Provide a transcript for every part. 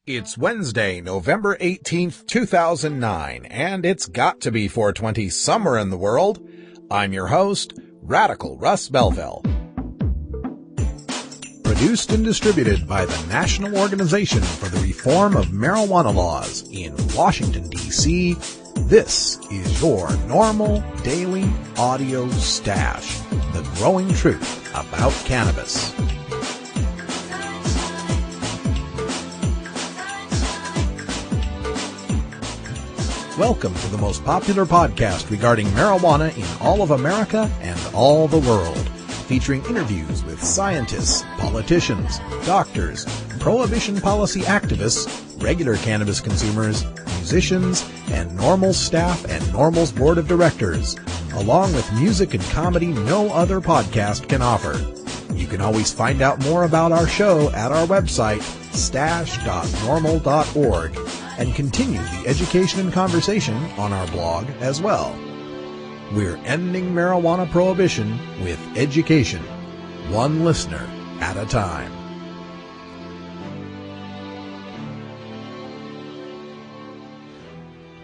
It's Wednesday, November 18th, 2009, and it's got to be 420 somewhere in the world. I'm your host, Radical Russ Belville. Produced and distributed by the National Organization for the Reform of Marijuana Laws in Washington, D.C., this is your NORML Daily Audio Stash, the growing truth about cannabis. Welcome to the most popular podcast regarding marijuana in all of America and all the world, featuring interviews with scientists, politicians, doctors, prohibition policy activists, regular cannabis consumers, musicians, and NORML staff and NORML's board of directors, along with music and comedy no other podcast can offer. You can always find out more about our show at our website, stash.norml.org, and continue the education and conversation on our blog as well. We're ending marijuana prohibition with education, one listener at a time.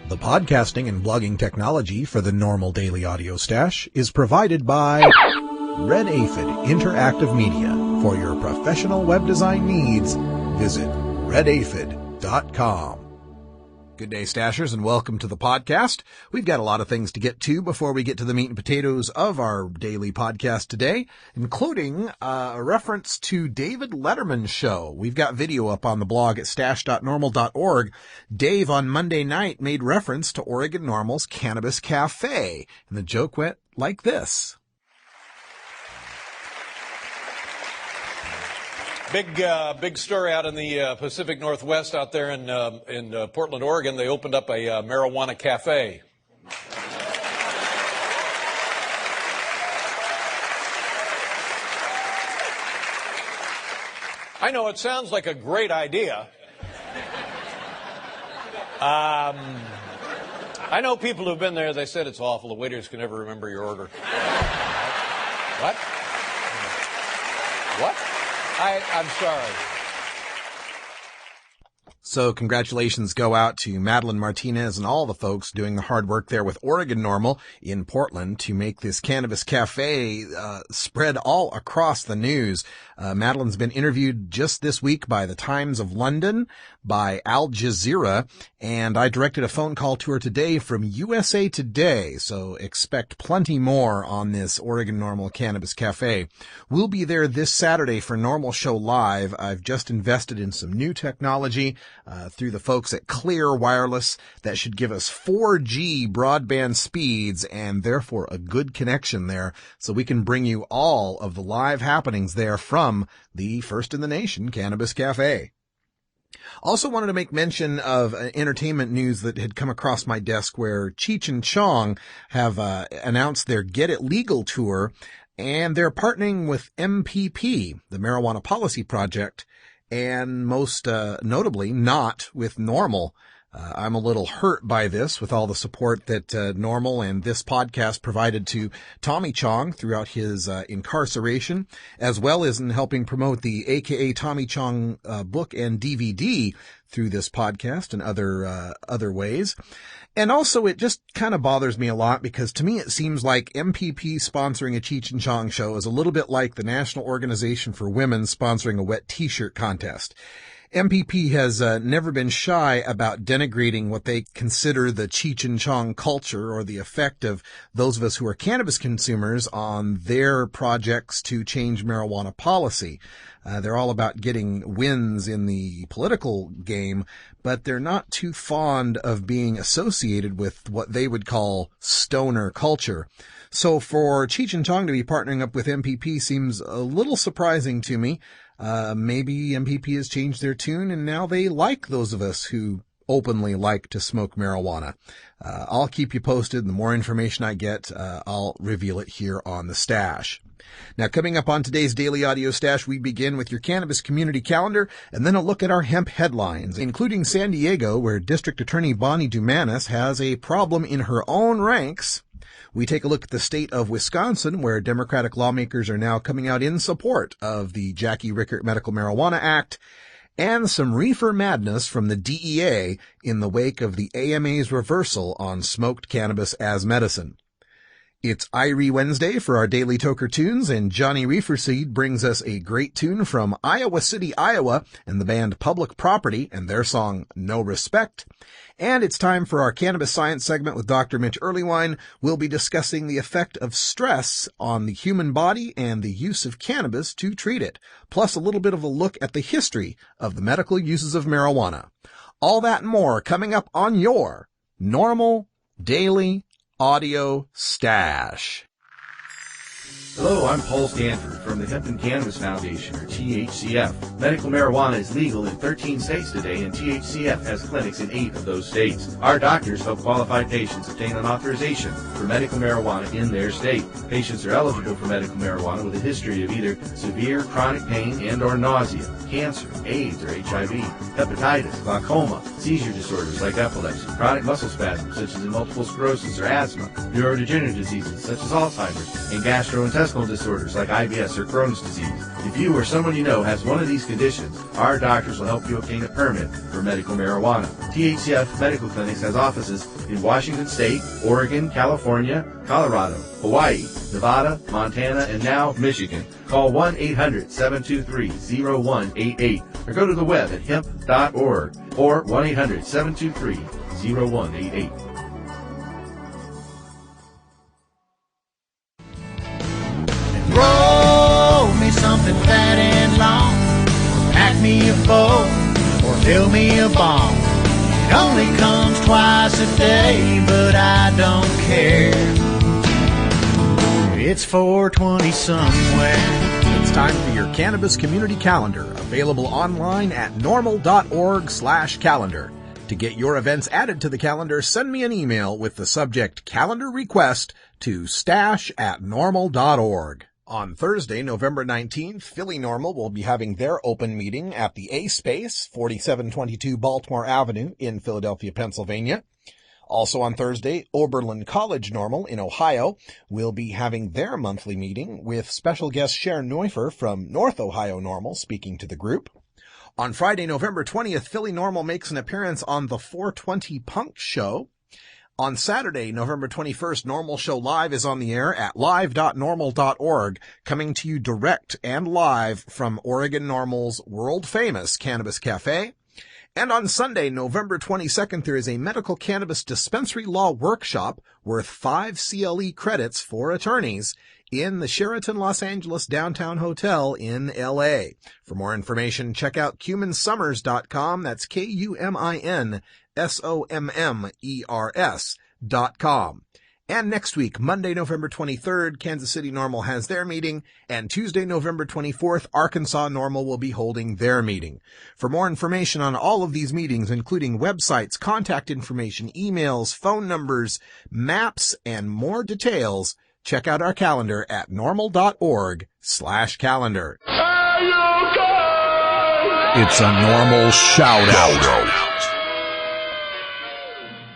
The podcasting and blogging technology for the NORML Daily Audio Stash is provided by Red Aphid Interactive Media. For your professional web design needs, visit redaphid.com. Good day, Stashers, and welcome to the podcast. We've got a lot of things to get to before we get to the meat and potatoes of our daily podcast today, including a reference to David Letterman's show. We've got video up on the blog at stash.norml.org. Dave on Monday night made reference to Oregon NORML's Cannabis Cafe, and the joke went like this. Big story out in the Pacific Northwest out there in Portland, Oregon. They opened up a marijuana cafe. I know it sounds like a great idea. I know people who've been there. They said it's awful. The waiters can never remember your order. What? What? I'm sorry. So congratulations go out to Madeline Martinez and all the folks doing the hard work there with Oregon NORML in Portland to make this Cannabis Cafe spread all across the news. Madeline's been interviewed just this week by the Times of London, by Al Jazeera, and I directed a phone call to her today from USA Today, so expect plenty more on this Oregon NORML Cannabis Cafe. We'll be there this Saturday for NORML Show Live. I've just invested in some new technology through the folks at Clear Wireless that should give us 4G broadband speeds and therefore a good connection there, so we can bring you all of the live happenings there from the first in the nation Cannabis Cafe. Also wanted to make mention of entertainment news that had come across my desk where Cheech and Chong have announced their Get It Legal tour, and they're partnering with MPP, the Marijuana Policy Project, and most notably not with NORML. I'm a little hurt by this with all the support that NORML and this podcast provided to Tommy Chong throughout his incarceration, as well as in helping promote the AKA Tommy Chong book and DVD through this podcast and other ways. And also, it just kind of bothers me a lot because to me it seems like MPP sponsoring a Cheech and Chong show is a little bit like the National Organization for Women sponsoring a wet t-shirt contest. MPP has never been shy about denigrating what they consider the Cheech and Chong culture or the effect of those of us who are cannabis consumers on their projects to change marijuana policy. They're all about getting wins in the political game, but they're not too fond of being associated with what they would call stoner culture. So for Cheech and Chong to be partnering up with MPP seems a little surprising to me. Maybe MPP has changed their tune and now they like those of us who openly like to smoke marijuana. I'll keep you posted. The more information I get, I'll reveal it here on the Stash. Now, coming up on today's Daily Audio Stash, we begin with your cannabis community calendar and then a look at our hemp headlines, including San Diego, where District Attorney Bonnie Dumanis has a problem in her own ranks. We take a look at the state of Wisconsin, where Democratic lawmakers are now coming out in support of the Jackie Rickert Medical Marijuana Act. and some reefer madness from the DEA in the wake of the AMA's reversal on smoked cannabis as medicine. It's Irie Wednesday for our Daily Toker Tunes, and Johnny Reeferseed brings us a great tune from Iowa City, Iowa, and the band Public Property and their song No Respect. And it's time for our Cannabis Science segment with Dr. Mitch Earlywine. We'll be discussing the effect of stress on the human body and the use of cannabis to treat it, plus a little bit of a look at the history of the medical uses of marijuana. All that and more coming up on your NORML Daily Audio Stash. Hello, I'm Paul Stanford from the Hemp and Cannabis Foundation, or THCF. Medical marijuana is legal in 13 states today, and THCF has clinics in 8 of those states. Our doctors help qualified patients obtain an authorization for medical marijuana in their state. Patients are eligible for medical marijuana with a history of either severe chronic pain and or nausea, cancer, AIDS or HIV, hepatitis, glaucoma, seizure disorders like epilepsy, chronic muscle spasms such as multiple sclerosis or asthma, neurodegenerative diseases such as Alzheimer's, and gastrointestinal disorders like IBS or Crohn's disease. If you or someone you know has one of these conditions, our doctors will help you obtain a permit for medical marijuana. THCF Medical Clinics has offices in Washington State, Oregon, California, Colorado, Hawaii, Nevada, Montana, and now Michigan. Call 1-800-723-0188 or go to the web at hemp.org or 1-800-723-0188. Roll me something fat and long, pack me a bowl, or fill me a bong. It only comes twice a day, but I don't care. It's 420 somewhere. It's time for your Cannabis Community Calendar, available online at normal.org/calendar. To get your events added to the calendar, send me an email with the subject calendar request to stash@normal.org. On Thursday, November 19th, Philly NORML will be having their open meeting at the A Space, 4722 Baltimore Avenue in Philadelphia, Pennsylvania. Also on Thursday, Oberlin College NORML in Ohio will be having their monthly meeting with special guest Sharon Neufer from North Ohio NORML speaking to the group. On Friday, November 20th, Philly NORML makes an appearance on the 420 Punk Show. On Saturday, November 21st, NORML Show Live is on the air at live.normal.org, coming to you direct and live from Oregon NORML's world-famous Cannabis Cafe. And on Sunday, November 22nd, there is a medical cannabis dispensary law workshop worth 5 CLE credits for attorneys in the Sheraton Los Angeles Downtown Hotel in LA. For more information, check out cuminsummers.com. That's KUMINSOMMERS.com. And next week, Monday, November 23rd, Kansas City NORML has their meeting, and Tuesday, November 24th, Arkansas NORML will be holding their meeting. For more information on all of these meetings, including websites, contact information, emails, phone numbers, maps, and more details, check out our calendar at normal.org/calendar. It's a NORML shout-out.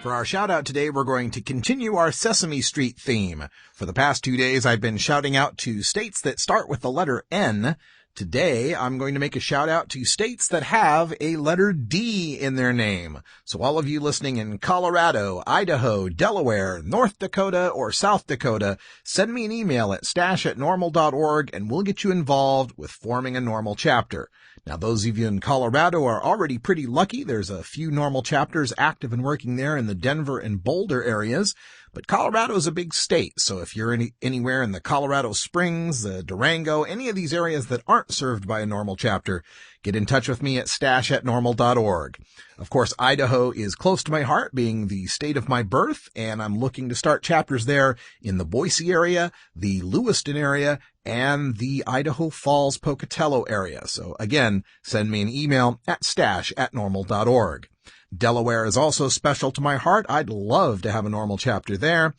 For our shout-out today, we're going to continue our Sesame Street theme. For the past 2 days, I've been shouting out to states that start with the letter N. Today, I'm going to make a shout-out to states that have a letter D in their name. So all of you listening in Colorado, Idaho, Delaware, North Dakota, or South Dakota, send me an email at stash@normal.org, and we'll get you involved with forming a NORML chapter. Now, those of you in Colorado are already pretty lucky. There's a few NORML chapters active and working there in the Denver and Boulder areas. But Colorado is a big state, so if you're anywhere in the Colorado Springs, the Durango, any of these areas that aren't served by a NORML chapter, get in touch with me at stash@normal.org. Of course, Idaho is close to my heart, being the state of my birth, and I'm looking to start chapters there in the Boise area, the Lewiston area, and the Idaho Falls Pocatello area. So again, send me an email at stash@normal.org. Delaware is also special to my heart. I'd love to have a NORML chapter there.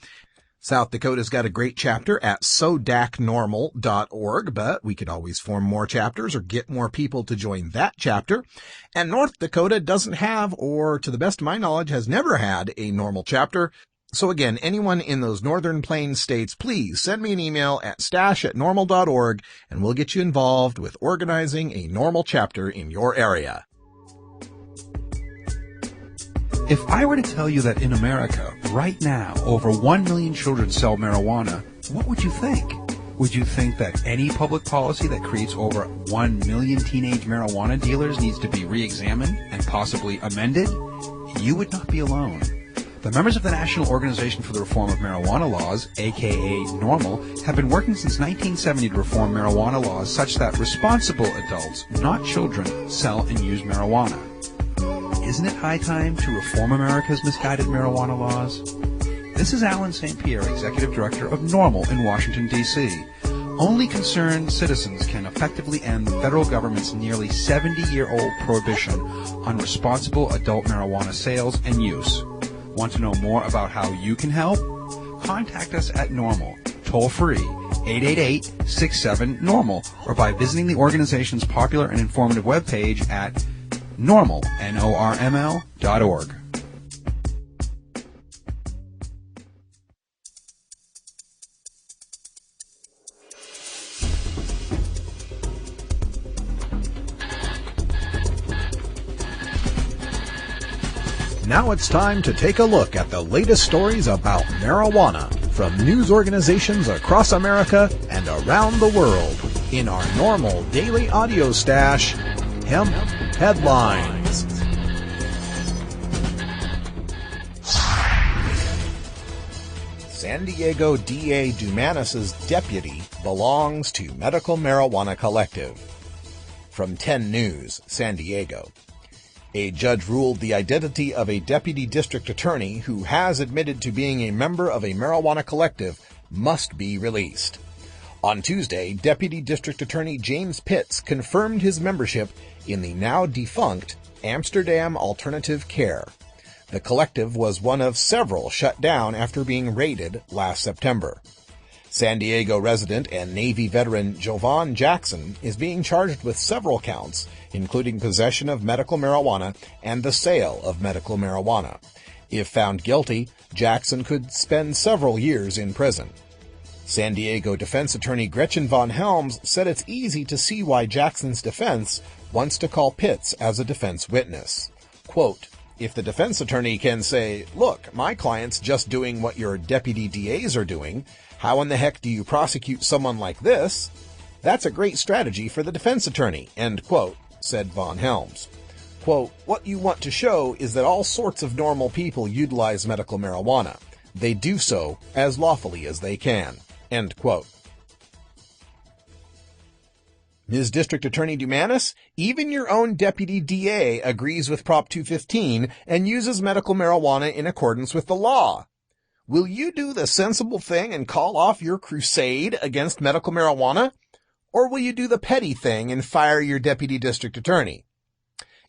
South Dakota's got a great chapter at sodacnormal.org, but we could always form more chapters or get more people to join that chapter. And North Dakota doesn't have, or to the best of my knowledge, has never had a NORML chapter. So again, anyone in those Northern Plains states, please send me an email at stash@normal.org, and we'll get you involved with organizing a NORML chapter in your area. If I were to tell you that in America, right now, over 1 million children sell marijuana, what would you think? Would you think that any public policy that creates over 1 million teenage marijuana dealers needs to be re-examined and possibly amended? You would not be alone. The members of the National Organization for the Reform of Marijuana Laws, aka NORML, have been working since 1970 to reform marijuana laws such that responsible adults, not children, sell and use marijuana. Isn't it high time to reform America's misguided marijuana laws? This is Alan St. Pierre, Executive Director of NORML in Washington, D.C. Only concerned citizens can effectively end the federal government's nearly 70-year-old prohibition on responsible adult marijuana sales and use. Want to know more about how you can help? Contact us at NORML, toll-free, 888-67-NORML, or by visiting the organization's popular and informative webpage at NORML, NORML.org. Now it's time to take a look at the latest stories about marijuana from news organizations across America and around the world in our NORML daily audio stash, Hemp Headlines. San Diego DA Dumanis' deputy belongs to Medical Marijuana Collective. From 10 News, San Diego. A judge ruled the identity of a deputy district attorney who has admitted to being a member of a marijuana collective must be released. On Tuesday, Deputy District Attorney James Pitts confirmed his membership in the now defunct Amsterdam Alternative Care. The collective was one of several shut down after being raided last September. San Diego resident and Navy veteran Jovan Jackson is being charged with several counts, including possession of medical marijuana and the sale of medical marijuana. If found guilty, Jackson could spend several years in prison. San Diego defense attorney Gretchen von Helms said it's easy to see why Jackson's defense wants to call Pitts as a defense witness. Quote, if the defense attorney can say, look, my client's just doing what your deputy DAs are doing, how in the heck do you prosecute someone like this? That's a great strategy for the defense attorney, end quote, said von Helms. Quote, what you want to show is that all sorts of normal people utilize medical marijuana. They do so as lawfully as they can, end quote. Ms. District Attorney Dumanis, even your own deputy DA agrees with Prop 215 and uses medical marijuana in accordance with the law. Will you do the sensible thing and call off your crusade against medical marijuana? Or will you do the petty thing and fire your deputy district attorney?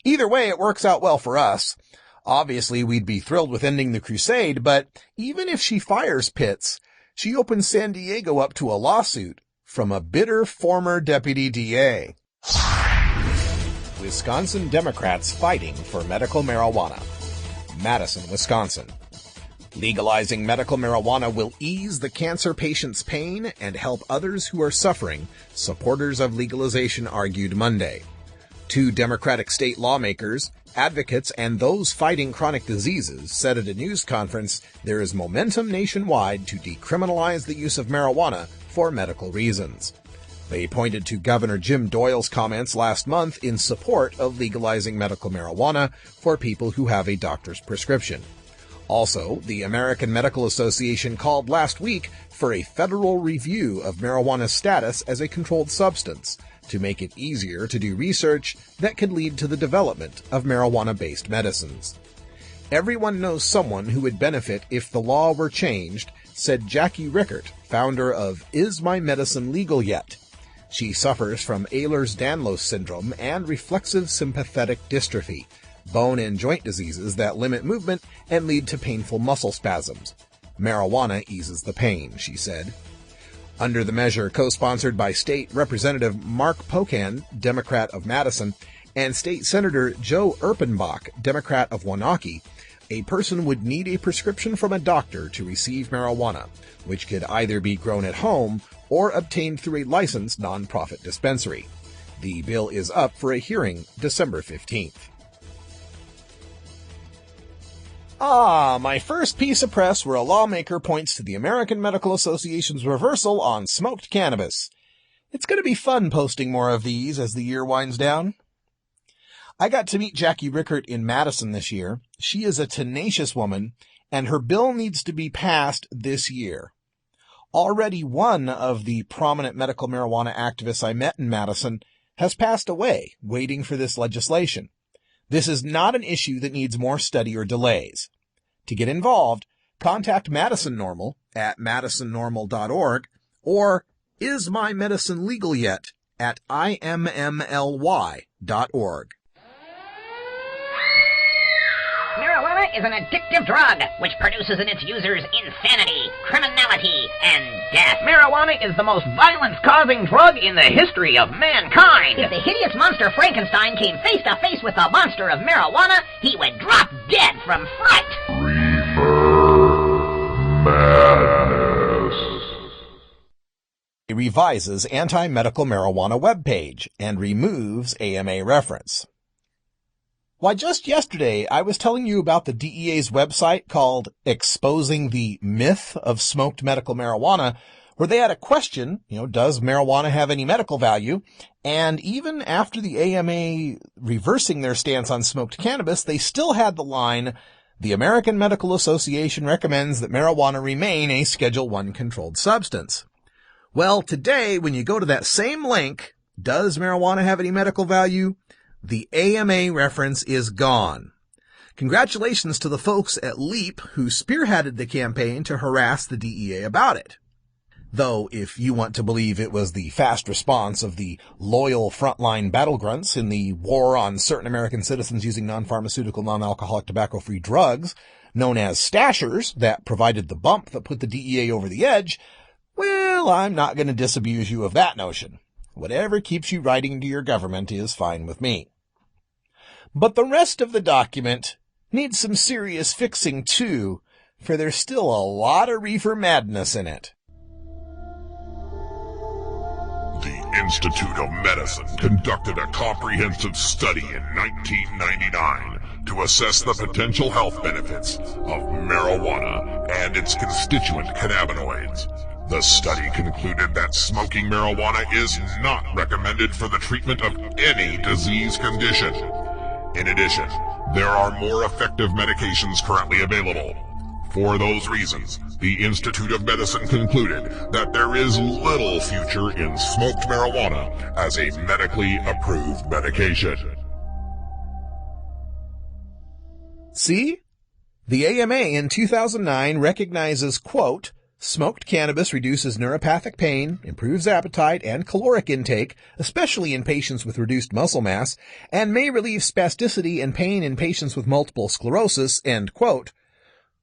Either way, it works out well for us. Obviously, we'd be thrilled with ending the crusade, but even if she fires Pitts, she opens San Diego up to a lawsuit from a bitter former deputy DA. Wisconsin Democrats fighting for medical marijuana. Madison, Wisconsin. Legalizing medical marijuana will ease the cancer patient's pain and help others who are suffering, supporters of legalization argued Monday. Two Democratic state lawmakers, advocates, and those fighting chronic diseases said at a news conference there is momentum nationwide to decriminalize the use of marijuana for medical reasons. They pointed to Governor Jim Doyle's comments last month in support of legalizing medical marijuana for people who have a doctor's prescription. Also, the American Medical Association called last week for a federal review of marijuana's status as a controlled substance to make it easier to do research that could lead to the development of marijuana-based medicines. Everyone knows someone who would benefit if the law were changed, said Jackie Rickert, founder of Is My Medicine Legal Yet? She suffers from Ehlers-Danlos syndrome and reflexive sympathetic dystrophy, bone and joint diseases that limit movement and lead to painful muscle spasms. Marijuana eases the pain, she said. Under the measure co-sponsored by State Representative Mark Pocan, Democrat of Madison, and State Senator Joe Erpenbach, Democrat of Waunakee, a person would need a prescription from a doctor to receive marijuana, which could either be grown at home or obtained through a licensed nonprofit dispensary. The bill is up for a hearing December 15th. My first piece of press where a lawmaker points to the American Medical Association's reversal on smoked cannabis. It's going to be fun posting more of these as the year winds down. I got to meet Jackie Rickert in Madison this year. She is a tenacious woman, and her bill needs to be passed this year. Already one of the prominent medical marijuana activists I met in Madison has passed away, waiting for this legislation. This is not an issue that needs more study or delays. To get involved, contact Madison NORML at madisonnormal.org or Is My Medicine Legal Yet at immly.org. Marijuana is an addictive drug which produces in its users insanity, criminality, and death. Marijuana is the most violence-causing drug in the history of mankind. If the hideous monster Frankenstein came face to face with the monster of marijuana, he would drop dead from fright. It revises anti-medical marijuana webpage and removes AMA reference. Why, just yesterday, I was telling you about the DEA's website called Exposing the Myth of Smoked Medical Marijuana, where they had a question, does marijuana have any medical value? And even after the AMA reversing their stance on smoked cannabis, they still had the line, the American Medical Association recommends that marijuana remain a Schedule I controlled substance. Well, today, when you go to that same link, does marijuana have any medical value? The AMA reference is gone. Congratulations to the folks at LEAP who spearheaded the campaign to harass the DEA about it. Though, if you want to believe it was the fast response of the loyal frontline battlegrunts in the war on certain American citizens using non-pharmaceutical, non-alcoholic, tobacco-free drugs, known as stashers, that provided the bump that put the DEA over the edge, well, I'm not going to disabuse you of that notion. Whatever keeps you writing to your government is fine with me. But the rest of the document needs some serious fixing too, for there's still a lot of reefer madness in it. The Institute of Medicine conducted a comprehensive study in 1999 to assess the potential health benefits of marijuana and its constituent cannabinoids. The study concluded that smoking marijuana is not recommended for the treatment of any disease condition. In addition, there are more effective medications currently available. For those reasons, the Institute of Medicine concluded that there is little future in smoked marijuana as a medically approved medication. See? The AMA in 2009 recognizes, quote, smoked cannabis reduces neuropathic pain, improves appetite and caloric intake, especially in patients with reduced muscle mass, and may relieve spasticity and pain in patients with multiple sclerosis, end quote.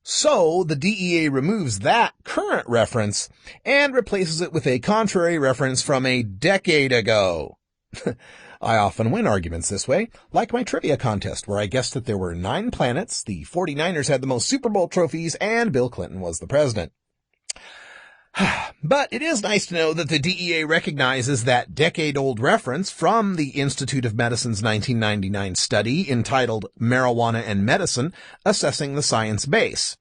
So the DEA removes that current reference and replaces it with a contrary reference from a decade ago. I often win arguments this way, like my trivia contest where I guessed that there were 9 planets, the 49ers had the most Super Bowl trophies, and Bill Clinton was the president. But it is nice to know that the DEA recognizes that decade-old reference from the Institute of Medicine's 1999 study entitled Marijuana and Medicine, Assessing the Science Base.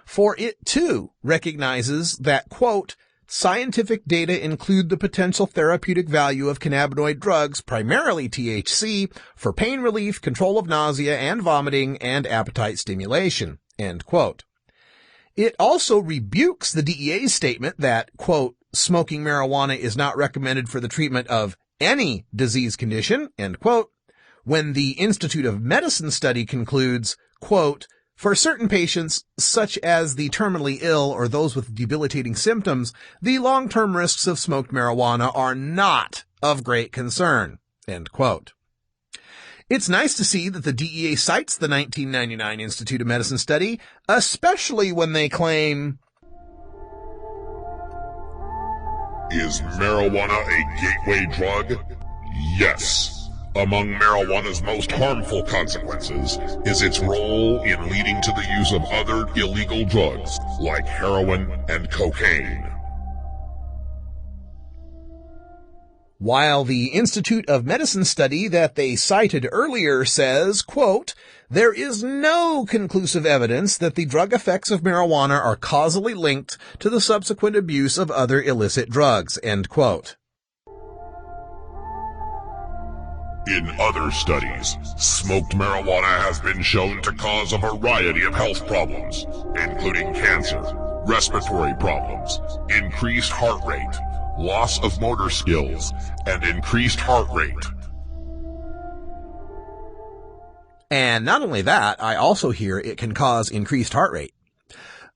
For it, too, recognizes that, quote, scientific data include the potential therapeutic value of cannabinoid drugs, primarily THC, for pain relief, control of nausea and vomiting, and appetite stimulation, end quote. It also rebukes the DEA's statement that, quote, smoking marijuana is not recommended for the treatment of any disease condition, end quote, when the Institute of Medicine study concludes, quote, for certain patients, such as the terminally ill or those with debilitating symptoms, the long-term risks of smoked marijuana are not of great concern, end quote. It's nice to see that the DEA cites the 1999 Institute of Medicine study, especially when they claim, is marijuana a gateway drug? Yes. Among marijuana's most harmful consequences is its role in leading to the use of other illegal drugs like heroin and cocaine. while the Institute of Medicine study that they cited earlier says, quote, there is no conclusive evidence that the drug effects of marijuana are causally linked to the subsequent abuse of other illicit drugs, end quote. In other studies, smoked marijuana has been shown to cause a variety of health problems, including cancer, respiratory problems, increased heart rate, loss of motor skills, and increased heart rate. And not only that, I also hear it can cause increased heart rate.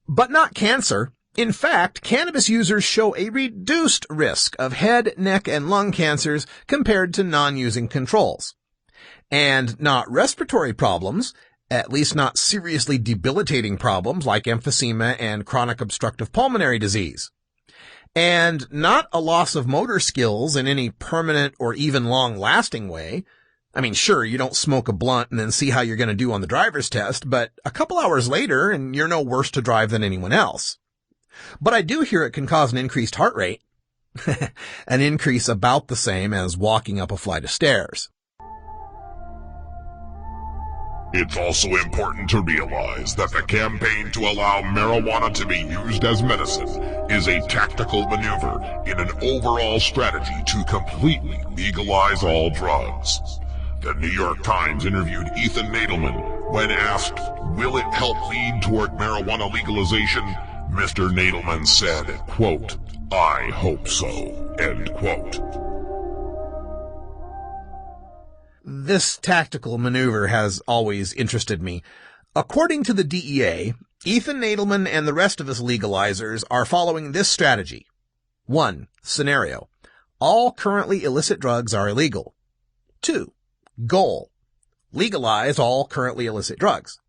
But not cancer. In fact, cannabis users show a reduced risk of head, neck, and lung cancers compared to non-using controls. And not respiratory problems, at least not seriously debilitating problems like emphysema and chronic obstructive pulmonary disease. And not a loss of motor skills in any permanent or even long-lasting way. I mean, sure, you don't smoke a blunt and then see how you're going to do on the driver's test, but a couple hours later and you're no worse to drive than anyone else. But I do hear it can cause an increased heart rate, an increase about the same as walking up a flight of stairs. It's also important to realize that the campaign to allow marijuana to be used as medicine is a tactical maneuver in an overall strategy to completely legalize all drugs. The New York Times interviewed Ethan Nadelman when asked, will it help lead toward marijuana legalization? Mr. Nadelman said, quote, I hope so, end quote. This tactical maneuver has always interested me. According to the DEA, Ethan Nadelman and the rest of us legalizers are following this strategy. 1. Scenario. All currently illicit drugs are illegal. 2. Goal. Legalize all currently illicit drugs.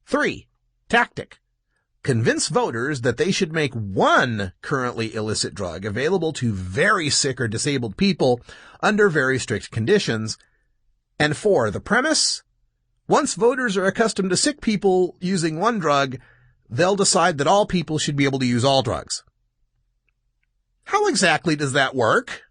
3. Tactic. Convince voters that they should make one currently illicit drug available to very sick or disabled people under very strict conditions. And 4, the premise? Once voters are accustomed to sick people using one drug, they'll decide that all people should be able to use all drugs. How exactly does that work?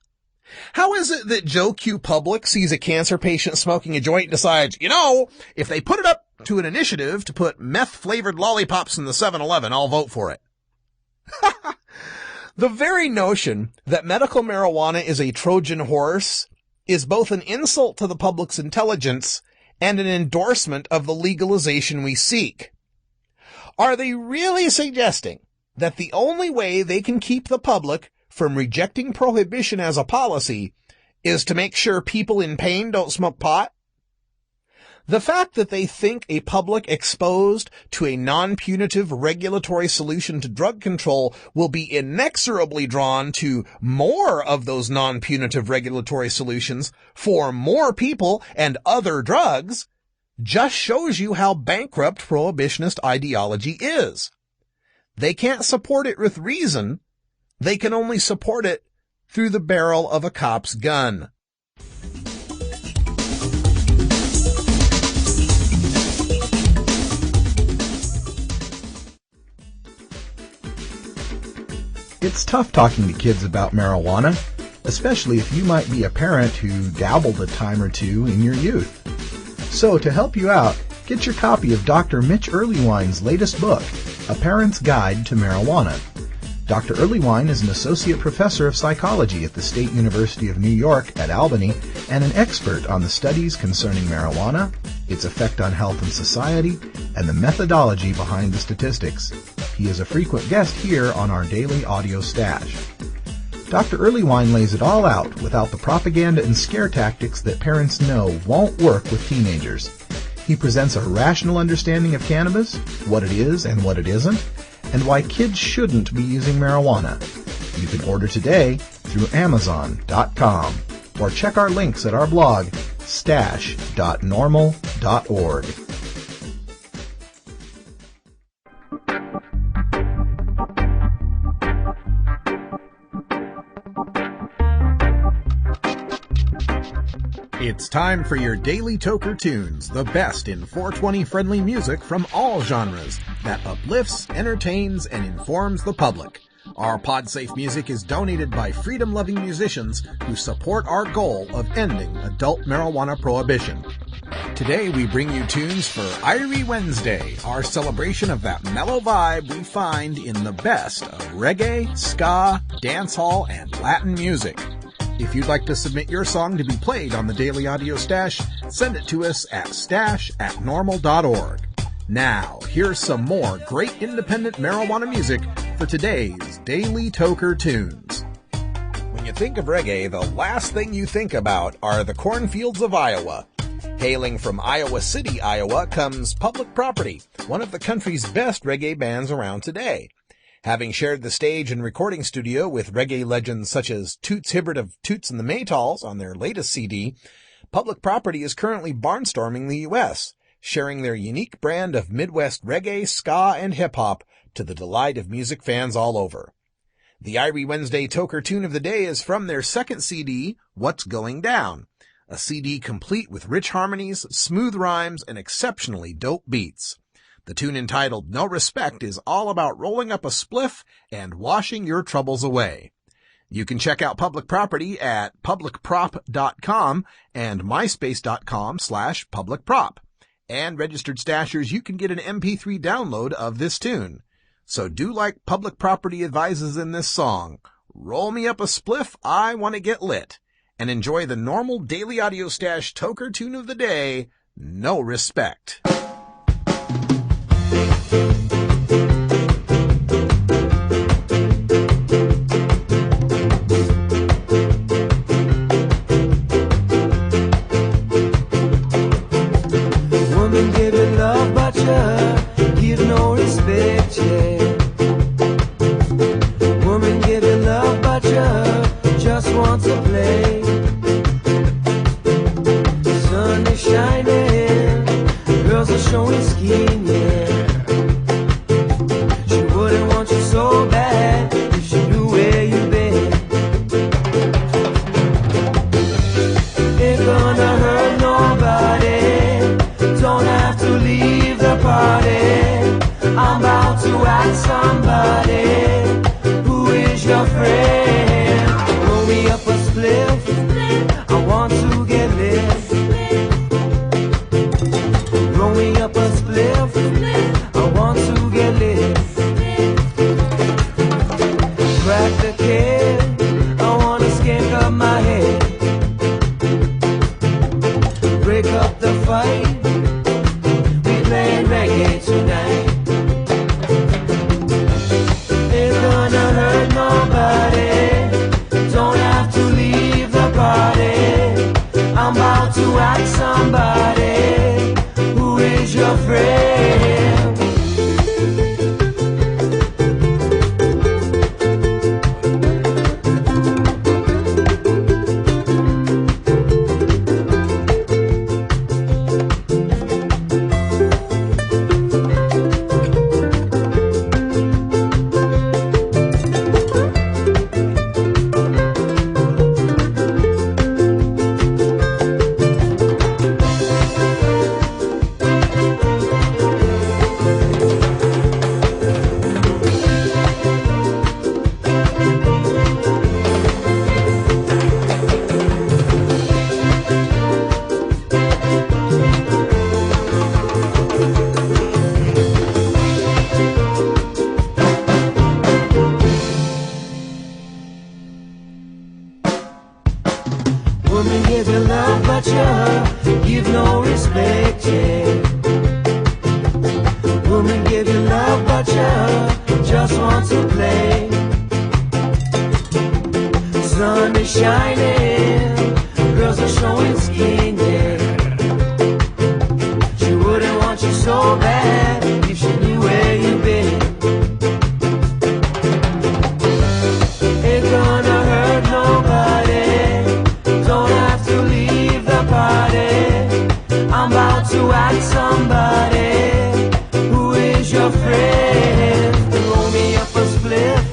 How is it that Joe Q. Public sees a cancer patient smoking a joint and decides, if they put it up to an initiative to put meth-flavored lollipops in the 7-Eleven, I'll vote for it? The very notion that medical marijuana is a Trojan horse is both an insult to the public's intelligence and an endorsement of the legalization we seek. Are they really suggesting that the only way they can keep the public from rejecting prohibition as a policy is to make sure people in pain don't smoke pot? The fact that they think a public exposed to a non-punitive regulatory solution to drug control will be inexorably drawn to more of those non-punitive regulatory solutions for more people and other drugs just shows you how bankrupt prohibitionist ideology is. They can't support it with reason. They can only support it through the barrel of a cop's gun. It's tough talking to kids about marijuana, especially if you might be a parent who dabbled a time or two in your youth. So to help you out, get your copy of Dr. Mitch Earlywine's latest book, A Parent's Guide to Marijuana. Dr. Earlywine is an associate professor of psychology at the State University of New York at Albany and an expert on the studies concerning marijuana, its effect on health and society, and the methodology behind the statistics. He is a frequent guest here on our daily audio stash. Dr. Earlywine lays it all out without the propaganda and scare tactics that parents know won't work with teenagers. He presents a rational understanding of cannabis, what it is and what it isn't, and why kids shouldn't be using marijuana. You can order today through Amazon.com or check our links at our blog, stash.normal.org. It's time for your Daily Toker Tunes, the best in 420-friendly music from all genres that uplifts, entertains, and informs the public Our PodSafe music is donated by freedom-loving musicians who support our goal of ending adult marijuana prohibition. Today we bring you tunes for Irie Wednesday, our celebration of that mellow vibe we find in the best of reggae, ska, dancehall, and Latin music. If you'd like to submit your song to be played on the Daily Audio Stash, send it to us at stash@normal.org. Now, here's some more great independent marijuana music for today's Daily Toker Tunes. When you think of reggae, the last thing you think about are the cornfields of Iowa. Hailing from Iowa City, Iowa, comes Public Property, one of the country's best reggae bands around today. Having shared the stage and recording studio with reggae legends such as Toots Hibbert of Toots and the Maytals on their latest CD, Public Property is currently barnstorming the U.S., sharing their unique brand of Midwest reggae, ska, and hip-hop to the delight of music fans all over. The Irie Wednesday Toker tune of the day is from their second CD, What's Going Down, a CD complete with rich harmonies, smooth rhymes, and exceptionally dope beats. The tune entitled No Respect is all about rolling up a spliff and washing your troubles away. You can check out Public Property at publicprop.com and myspace.com/publicprop. And registered stashers, you can get an MP3 download of this tune. So do like Public Property advises in this song. Roll me up a spliff, I want to get lit. And enjoy the NORML Daily Audio Stash Toker tune of the day, No Respect. Woman give you love, but you give no respect, yeah. Woman give you love, but you just want to play. The sun is shining, girls are showing skin, yeah. She wouldn't want you so bad if she knew where you've been. Ain't gonna hurt nobody, don't have to leave the party. I'm about to ask somebody who is your friend. Roll me up a spliff, I want to get lit. Roll me up a spliff, I want to get lit. Crack the kid, I wanna skank up my head. Break up the fight, we playing reggae tonight. Ain't gonna hurt nobody, don't have to leave the party. I'm about to ask somebody who is your friend. Woman give you love, but you give no respect, yeah. Woman give you love, but you just want to play. Sun is shining, girls are showing skin, yeah. She wouldn't want you so bad if she knew where you've been. Ain't gonna hurt nobody, don't have to leave the party. I'm about to ask somebody who is your friend. Roll me up a spliff,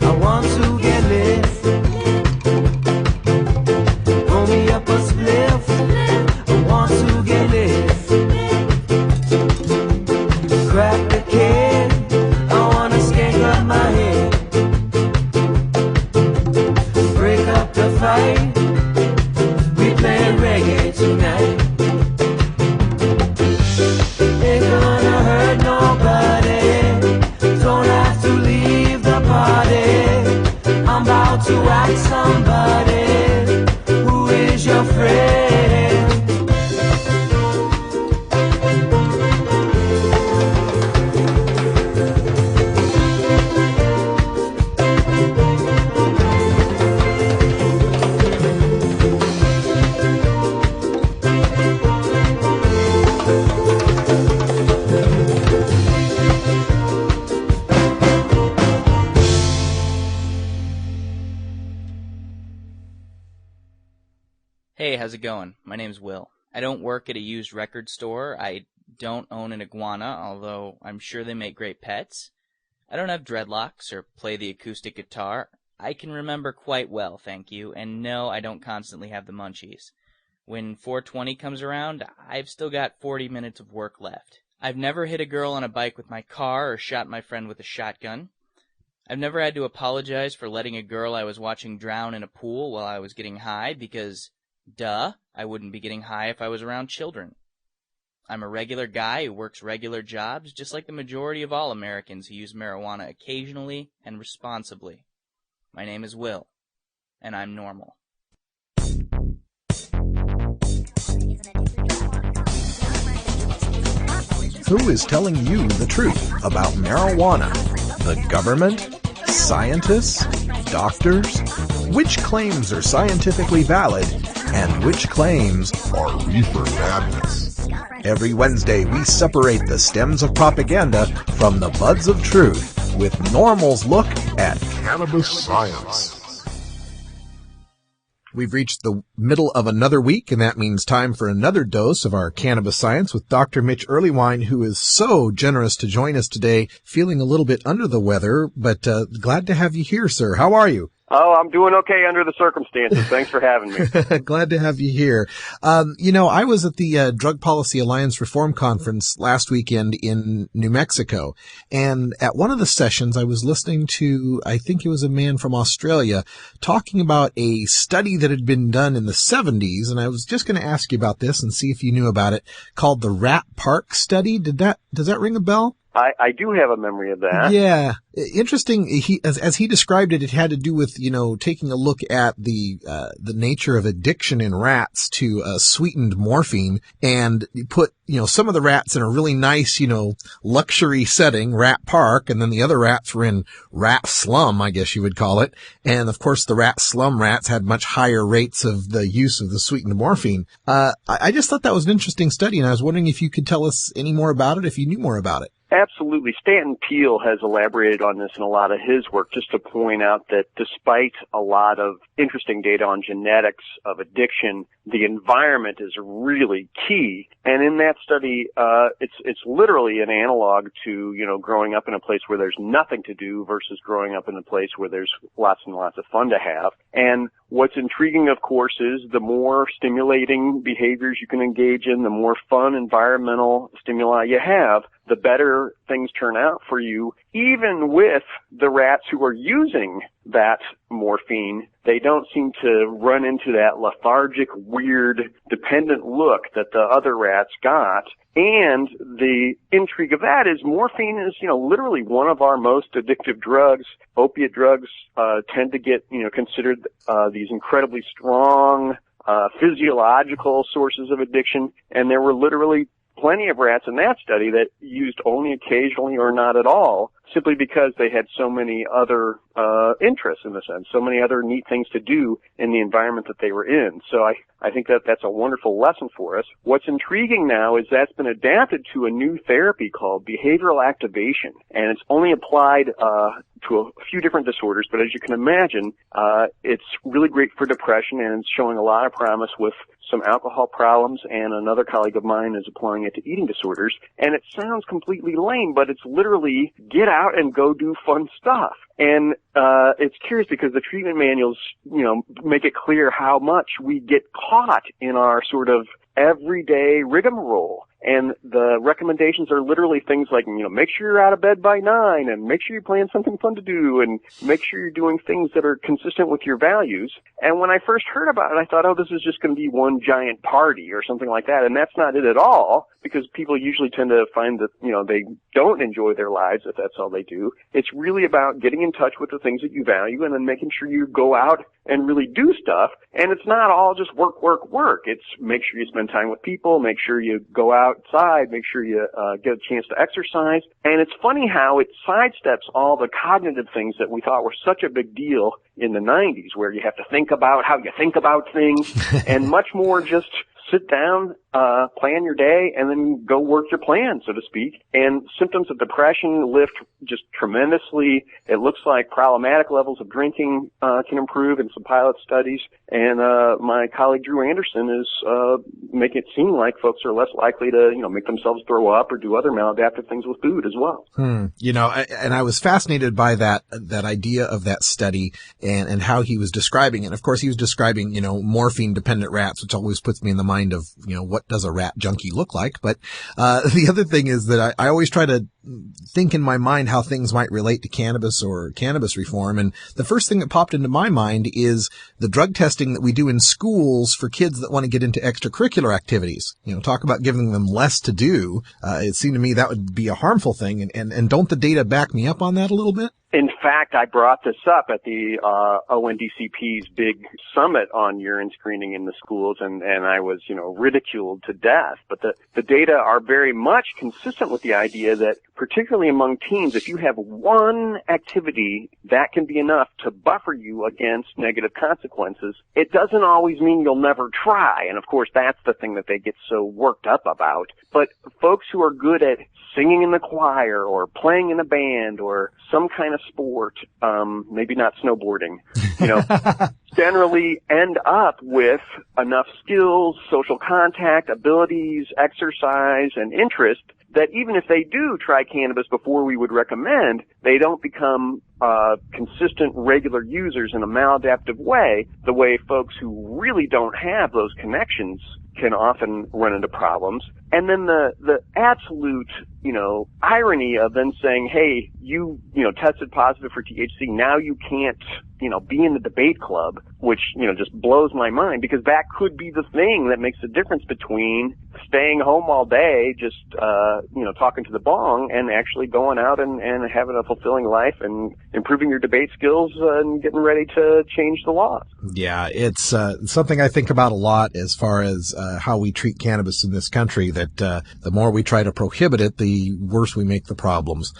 I want to get lit. Roll me up a spliff, I want to get lit. about to act somebody. Who is your friend? Hey, how's it going? My name's Will. I don't work at a used record store. I don't own an iguana, although I'm sure they make great pets. I don't have dreadlocks or play the acoustic guitar. I can remember quite well, thank you, and no, I don't constantly have the munchies. When 420 comes around, I've still got 40 minutes of work left. I've never hit a girl on a bike with my car or shot my friend with a shotgun. I've never had to apologize for letting a girl I was watching drown in a pool while I was getting high because, duh, I wouldn't be getting high if I was around children. I'm a regular guy who works regular jobs, just like the majority of all Americans who use marijuana occasionally and responsibly. My name is Will, and I'm normal. Who is telling you the truth about marijuana? The government? Scientists? Doctors? Which claims are scientifically valid and which claims are reefer madness? Every Wednesday, we separate the stems of propaganda from the buds of truth with NORML's look at Cannabis science. We've reached the middle of another week, and that means time for another dose of our cannabis science with Dr. Mitch Earlywine, who is so generous to join us today, feeling a little bit under the weather, but glad to have you here, sir. How are you? Oh, I'm doing okay under the circumstances. Thanks for having me. Glad to have you here. I was at the Drug Policy Alliance Reform Conference last weekend in New Mexico, and at one of the sessions I was listening to, I think it was a man from Australia, talking about a study that had been done in the 70s, and I was just going to ask you about this and see if you knew about it, called the Rat Park Study. Does that ring a bell? I do have a memory of that. Yeah. Interesting. As he described it, it had to do with, taking a look at the nature of addiction in rats to sweetened morphine, and you put, some of the rats in a really nice, luxury setting, rat park, and then the other rats were in rat slum, I guess you would call it. And of course, the rat slum rats had much higher rates of the use of the sweetened morphine. I just thought that was an interesting study, and I was wondering if you could tell us any more about it, if you knew more about it. Absolutely. Stanton Peele has elaborated on this in a lot of his work, just to point out that despite a lot of interesting data on genetics of addiction, the environment is really key. And in that study, it's literally an analog to, growing up in a place where there's nothing to do versus growing up in a place where there's lots and lots of fun to have. And what's intriguing, of course, is the more stimulating behaviors you can engage in, the more fun environmental stimuli you have, the better things turn out for you. Even with the rats who are using that morphine, they don't seem to run into that lethargic, weird, dependent look that the other rats got. And the intrigue of that is morphine is, literally one of our most addictive drugs. Opiate drugs tend to get, considered these incredibly strong physiological sources of addiction. And there were literally plenty of rats in that study that used only occasionally or not at all, simply because they had so many other interests, in a sense, so many other neat things to do in the environment that they were in. So I think that's a wonderful lesson for us. What's intriguing now is that's been adapted to a new therapy called behavioral activation, and it's only applied to a few different disorders, but as you can imagine, it's really great for depression, and it's showing a lot of promise with some alcohol problems, and another colleague of mine is applying it to eating disorders. And it sounds completely lame, but it's literally get out and go do fun stuff. And it's curious because the treatment manuals, make it clear how much we get caught in our sort of everyday rigmarole. And the recommendations are literally things like, make sure you're out of bed by 9, and make sure you're playing something fun to do, and make sure you're doing things that are consistent with your values. And when I first heard about it, I thought, this is just going to be one giant party or something like that. And that's not it at all, because people usually tend to find that, they don't enjoy their lives if that's all they do. It's really about getting in touch with the things that you value and then making sure you go out and really do stuff. And it's not all just work, work, work. It's make sure you spend time with people, make sure you go outside, make sure you get a chance to exercise. And it's funny how it sidesteps all the cognitive things that we thought were such a big deal in the 90s, where you have to think about how you think about things and much more just sit down, plan your day, and then go work your plan, so to speak. And symptoms of depression lift just tremendously. It looks like problematic levels of drinking can improve in some pilot studies. And my colleague Drew Anderson is making it seem like folks are less likely to, make themselves throw up or do other maladaptive things with food as well. And I was fascinated by that idea of that study and how he was describing it. Of course, he was describing, morphine-dependent rats, which always puts me in the mind of, what does a rat junkie look like? But the other thing is that I always try to think in my mind how things might relate to cannabis or cannabis reform. And the first thing that popped into my mind is the drug testing that we do in schools for kids that want to get into extracurricular activities. Talk about giving them less to do. It seemed to me that would be a harmful thing. And don't the data back me up on that a little bit? In fact, I brought this up at the ONDCP's big summit on urine screening in the schools, and I was, ridiculed to death. But the data are very much consistent with the idea that, particularly among teens, if you have one activity, that can be enough to buffer you against negative consequences. It doesn't always mean you'll never try, and of course that's the thing that they get so worked up about. But folks who are good at singing in the choir or playing in a band or some kind of sport, maybe not snowboarding, generally end up with enough skills, social contact, abilities, exercise, and interest that even if they do try cannabis before we would recommend, they don't become consistent, regular users in a maladaptive way, the way folks who really don't have those connections can often run into problems. And then the absolute, irony of them saying, hey, you tested positive for THC, now you can't, be in the debate club, which, just blows my mind, because that could be the thing that makes the difference between staying home all day, just, talking to the bong, and actually going out and having a fulfilling life and improving your debate skills and getting ready to change the laws. Yeah, it's something I think about a lot as far as how we treat cannabis in this country, that the more we try to prohibit it, the worse we make the problems.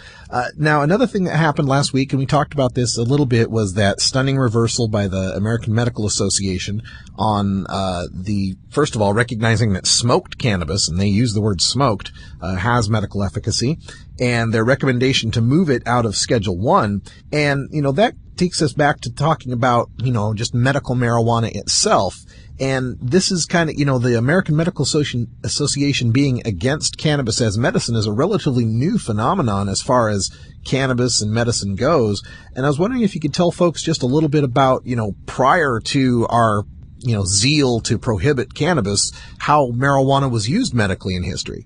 Now, another thing that happened last week, and we talked about this a little bit, was that stunning reversal by the American Medical Association on first of all, recognizing that smoked cannabis, and they use the word smoked, has medical efficacy, and their recommendation to move it out of Schedule 1. And, that takes us back to talking about, just medical marijuana itself. And this is kind of, the American Medical Association being against cannabis as medicine is a relatively new phenomenon as far as cannabis and medicine goes. And I was wondering if you could tell folks just a little bit about, prior to our, zeal to prohibit cannabis, how marijuana was used medically in history.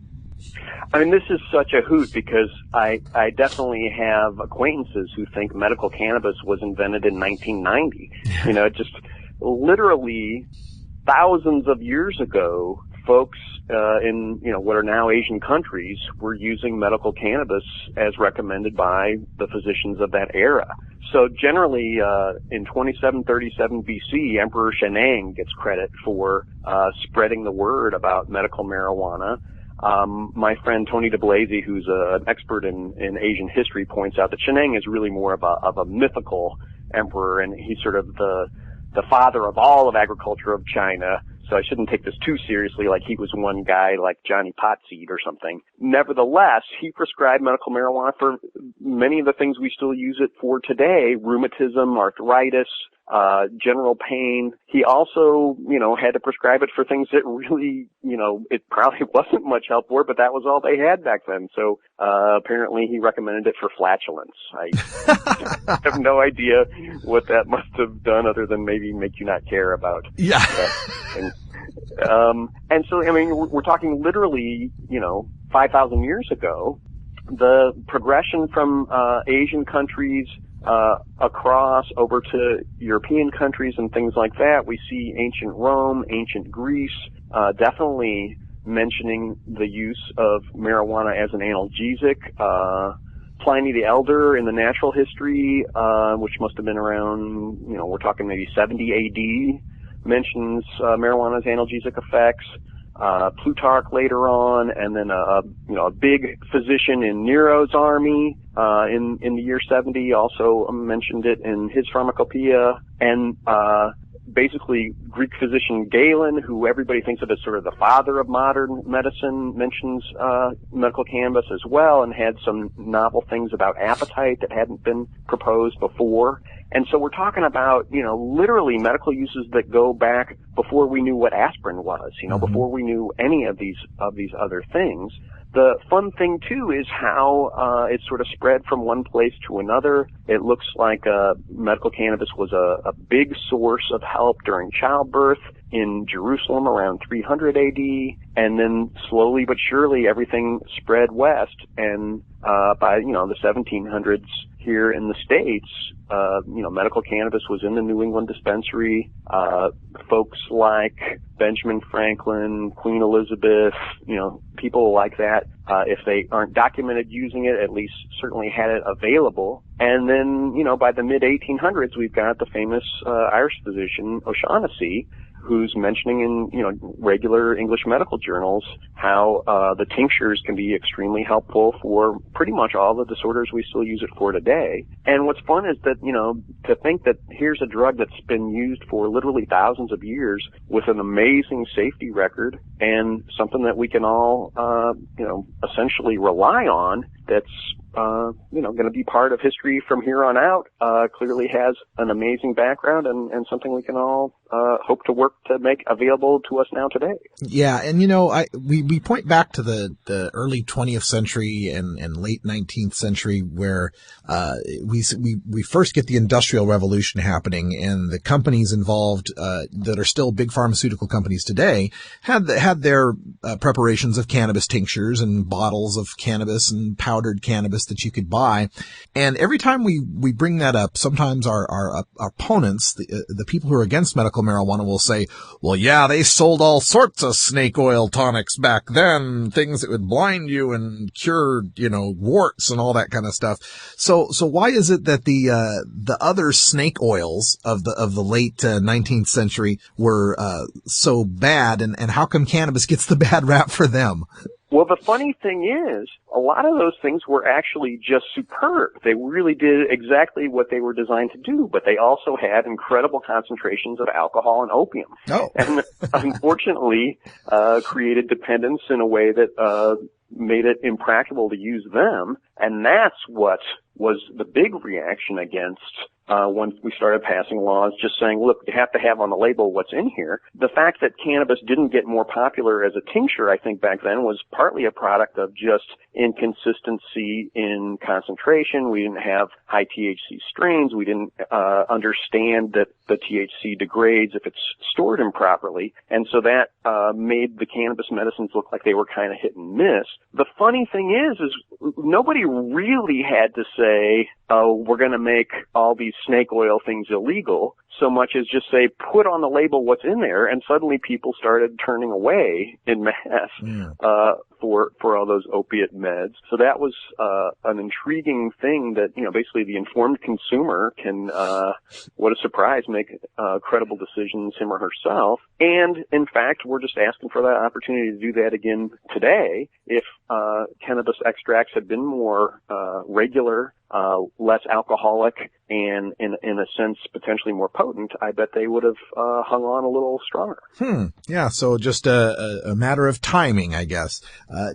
I mean, this is such a hoot because I definitely have acquaintances who think medical cannabis was invented in 1990. Just literally thousands of years ago, folks in what are now Asian countries were using medical cannabis as recommended by the physicians of that era. So generally, in 2737 BC, Emperor Sheneng gets credit for spreading the word about medical marijuana. My friend Tony DeBlasi, who's an expert in Asian history, points out that Sheneng is really more of a mythical emperor, and he's sort of the father of all of agriculture of China. So I shouldn't take this too seriously, like he was one guy like Johnny Potseed or something. Nevertheless, he prescribed medical marijuana for many of the things we still use it for today: rheumatism, arthritis, general pain. He also, had to prescribe it for things that really, it probably wasn't much help for, but that was all they had back then. So, apparently he recommended it for flatulence. I have no idea what that must have done other than maybe make you not care about things. And so, I mean, we're talking literally, 5,000 years ago. The progression from, Asian countries, across over to European countries and things like that. We see ancient Rome, ancient Greece, definitely mentioning the use of marijuana as an analgesic. Pliny the Elder in the Natural History, which must have been around, we're talking maybe 70 AD, mentions marijuana's analgesic effects. Plutarch later on, and then a big physician in Nero's army in the year 70 also mentioned it in his Pharmacopoeia, and basically Greek physician Galen, who everybody thinks of as sort of the father of modern medicine, mentions medical cannabis as well, and had some novel things about appetite that hadn't been proposed before. And so we're talking about, literally medical uses that go back before we knew what aspirin was, before we knew any of these other things. The fun thing too is how it sort of spread from one place to another. It looks like medical cannabis was a big source of help during childbirth in Jerusalem around 300 AD, and then slowly but surely everything spread west, and by the 1700s here in the States, medical cannabis was in the New England dispensary. Folks like Benjamin Franklin, Queen Elizabeth, people like that, if they aren't documented using it, at least certainly had it available. And then, by the mid-1800s, we've got the famous Irish physician O'Shaughnessy, who's mentioning in, regular English medical journals how the tinctures can be extremely helpful for pretty much all the disorders we still use it for today. And what's fun is that, to think that here's a drug that's been used for literally thousands of years with an amazing safety record, and something that we can all, essentially rely on, that's going to be part of history from here on out, clearly has an amazing background and something we can all hope to work to make available to us now today. Yeah, and we point back to the early 20th century and late 19th century where we first get the Industrial Revolution happening, and the companies involved that are still big pharmaceutical companies today had their preparations of cannabis tinctures and bottles of cannabis and powdered cannabis that you could buy. And every time we bring that up, sometimes our opponents, the people who are against medical marijuana, will say, well, yeah, they sold all sorts of snake oil tonics back then, things that would blind you and cure, warts and all that kind of stuff. So why is it that the other snake oils of the late 19th century were so bad, and how come cannabis gets the bad rap for them? Well, the funny thing is, a lot of those things were actually just superb. They really did exactly what they were designed to do, but they also had incredible concentrations of alcohol and opium. Oh. And unfortunately, created dependence in a way that made it impractical to use them. And that's what was the big reaction against once we started passing laws just saying, look, you have to have on the label what's in here. The fact that cannabis didn't get more popular as a tincture, I think back then, was partly a product of just inconsistency in concentration. We didn't have high THC strains. We didn't understand that the THC degrades if it's stored improperly. And so that made the cannabis medicines look like they were kind of hit and miss. The funny thing is nobody really had to say, oh, we're going to make all these snake oil things illegal, so much as just say, put on the label what's in there, and suddenly people started turning away in mass for all those opiate meds. So that was an intriguing thing that, basically the informed consumer can, what a surprise, make credible decisions him or herself. And in fact, we're just asking for that opportunity to do that again today. If cannabis extracts had been more regular, less alcoholic, and in a sense potentially more potent, I bet they would have hung on a little stronger. Yeah, so just a matter of timing, I guess.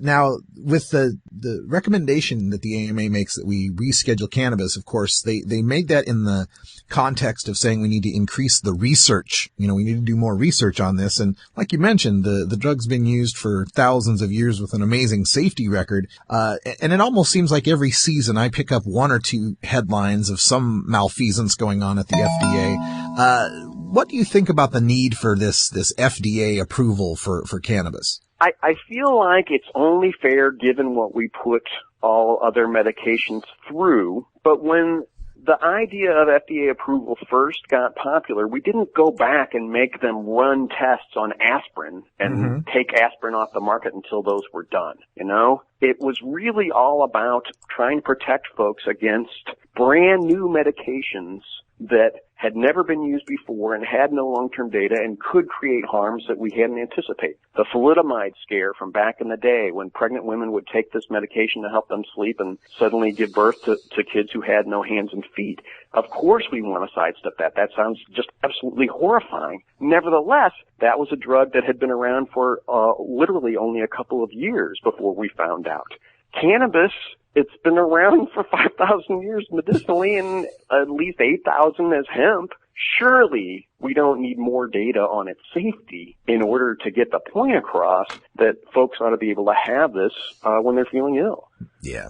Now, with the recommendation that the AMA makes that we reschedule cannabis, of course, they made that in the context of saying we need to increase the research. We need to do more research on this. And like you mentioned, the drug's been used for thousands of years with an amazing safety record. And it almost seems like every season I pick up one or two headlines of some malfeasance going on at the FDA. What do you think about the need for this FDA approval for cannabis? I feel like it's only fair given what we put all other medications through, but when the idea of FDA approval first got popular, we didn't go back and make them run tests on aspirin and take aspirin off the market until those were done, you know? It was really all about trying to protect folks against brand new medications that had never been used before and had no long-term data and could create harms that we hadn't anticipated. The thalidomide scare from back in the day when pregnant women would take this medication to help them sleep and suddenly give birth to kids who had no hands and feet. Of course we want to sidestep that. That sounds just absolutely horrifying. Nevertheless, that was a drug that had been around for literally only a couple of years before we found out. Cannabis, it's been around for 5,000 years medicinally and at least 8,000 as hemp. Surely we don't need more data on its safety in order to get the point across that folks ought to be able to have this when they're feeling ill. Yeah.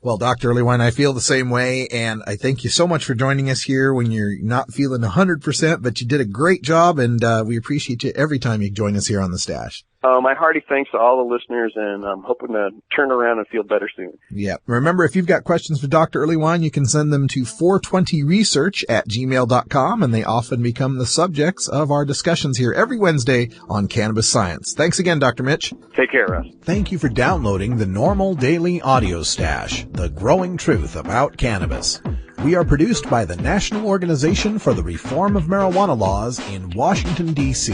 Well, Dr. Earlywine, I feel the same way, and I thank you so much for joining us here when you're not feeling 100%, but you did a great job, and we appreciate you every time you join us here on The Stash. My hearty thanks to all the listeners, and I'm hoping to turn around and feel better soon. Yeah. Remember, if you've got questions for Dr. Earlywine, you can send them to 420research@gmail.com, and they often become the subjects of our discussions here every Wednesday on Cannabis Science. Thanks again, Dr. Mitch. Take care, Russ. Thank you for downloading the NORML Daily Audio Stash, the growing truth about cannabis. We are produced by the National Organization for the Reform of Marijuana Laws in Washington, D.C.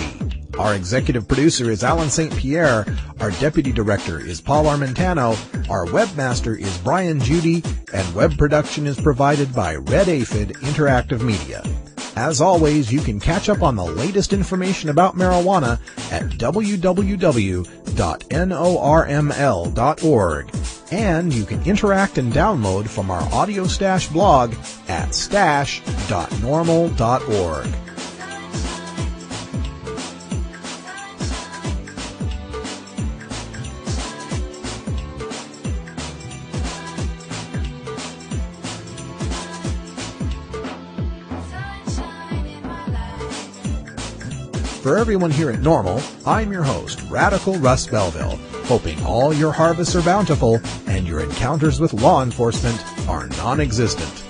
Our executive producer is Alan St. Pierre. Our deputy director is Paul Armentano. Our webmaster is Brian Judy. And web production is provided by Red Aphid Interactive Media. As always, you can catch up on the latest information about marijuana at www.norml.org. And you can interact and download from our Audio Stash blog at stash.norml.org. For everyone here at NORML, I'm your host, Radical Russ Belville, hoping all your harvests are bountiful and your encounters with law enforcement are non-existent.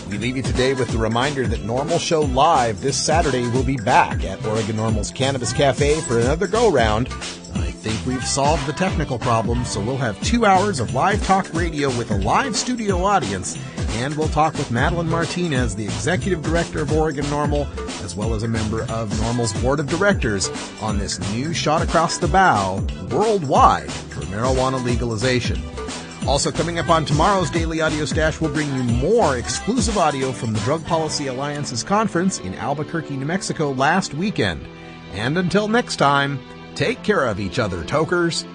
We leave you today with the reminder that NORML Show Live this Saturday will be back at Oregon NORML's Cannabis Cafe for another go-round. I think we've solved the technical problem, so we'll have 2 hours of live talk radio with a live studio audience, and we'll talk with Madeline Martinez, the Executive Director of Oregon NORML, as well as a member of NORML's Board of Directors, on this new shot across the bow worldwide for marijuana legalization. Also coming up on tomorrow's Daily Audio Stash, we'll bring you more exclusive audio from the Drug Policy Alliance's conference in Albuquerque, New Mexico last weekend. And until next time, take care of each other, tokers.